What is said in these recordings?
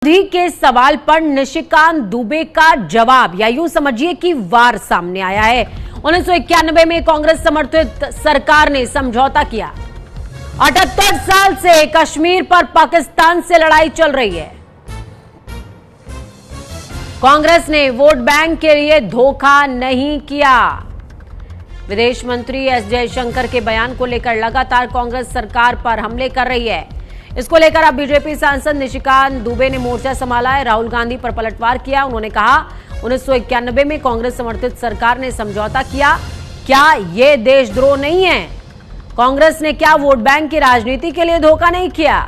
गांधी के सवाल पर निशिकांत दुबे का जवाब, या यूं समझिए कि वार सामने आया है। 1991 में कांग्रेस समर्थित सरकार ने समझौता किया। 78 साल से कश्मीर पर पाकिस्तान से लड़ाई चल रही है। कांग्रेस ने वोट बैंक के लिए धोखा नहीं किया। विदेश मंत्री एस जयशंकर के बयान को लेकर लगातार कांग्रेस सरकार पर हमले कर रही है। इसको लेकर अब बीजेपी सांसद निशिकांत दुबे ने मोर्चा संभाला है। राहुल गांधी पर पलटवार किया। उन्होंने कहा 1991 में कांग्रेस समर्थित सरकार ने समझौता किया, क्या यह देशद्रोह नहीं है? कांग्रेस ने क्या वोट बैंक की राजनीति के लिए धोखा नहीं किया?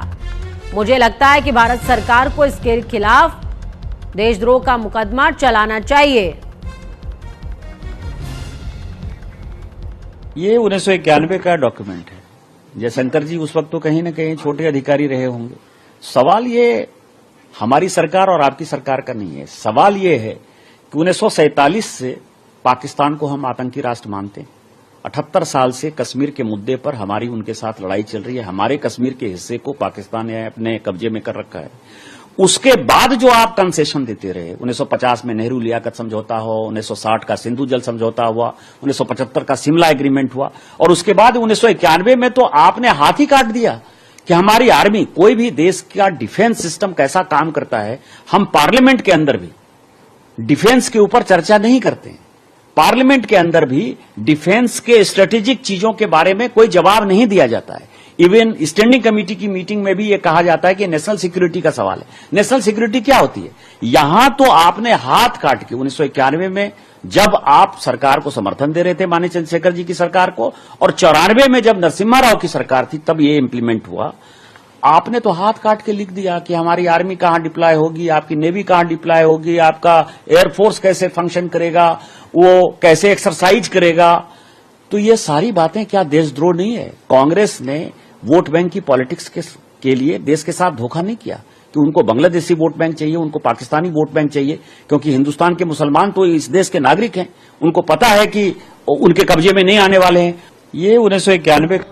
मुझे लगता है कि भारत सरकार को इसके खिलाफ देशद्रोह का मुकदमा चलाना चाहिए। ये 1991 का डॉक्यूमेंट है। जयशंकर जी उस वक्त तो कहीं न कहीं छोटे अधिकारी रहे होंगे। सवाल ये हमारी सरकार और आपकी सरकार का नहीं है। सवाल ये है कि 1947 से पाकिस्तान को हम आतंकी राष्ट्र मानते हैं। 78 साल से कश्मीर के मुद्दे पर हमारी उनके साथ लड़ाई चल रही है। हमारे कश्मीर के हिस्से को पाकिस्तान ने अपने कब्जे में कर रखा है। उसके बाद जो आप कंसेशन देते रहे, 1950 में नेहरू लियाकत समझौता हो, 1960 का सिंधु जल समझौता हुआ, 1975 का शिमला एग्रीमेंट हुआ, और उसके बाद 1991 में तो आपने हाथ ही काट दिया कि हमारी आर्मी, कोई भी देश का डिफेंस सिस्टम कैसा काम करता है, हम पार्लियामेंट के अंदर भी डिफेंस के ऊपर चर्चा नहीं करते हैं। पार्लियामेंट के अंदर भी डिफेंस के स्ट्रेटेजिक चीजों के बारे में कोई जवाब नहीं दिया जाता है। इवन स्टैंडिंग कमेटी की मीटिंग में भी यह कहा जाता है कि नेशनल सिक्योरिटी का सवाल है। नेशनल सिक्योरिटी क्या होती है? यहां तो आपने हाथ काट के 1991 में जब आप सरकार को समर्थन दे रहे थे, माननीय चंद्रशेखर जी की सरकार को, और 94 में जब नरसिम्हा राव की सरकार थी तब ये इंप्लीमेंट हुआ। आपने तो हाथ काट के लिख दिया कि हमारी आर्मी कहां डिप्लॉय होगी, आपकी नेवी कहां डिप्लॉय होगी, आपका एयरफोर्स कैसे फंक्शन करेगा, वो कैसे एक्सरसाइज करेगा। तो ये सारी बातें क्या देशद्रोह नहीं है? कांग्रेस ने वोट बैंक की पॉलिटिक्स के लिए देश के साथ धोखा नहीं किया कि उनको बांग्लादेशी वोट बैंक चाहिए, उनको पाकिस्तानी वोट बैंक चाहिए, क्योंकि हिंदुस्तान के मुसलमान तो इस देश के नागरिक हैं। उनको पता है कि उनके कब्जे में नहीं आने वाले हैं। ये 1991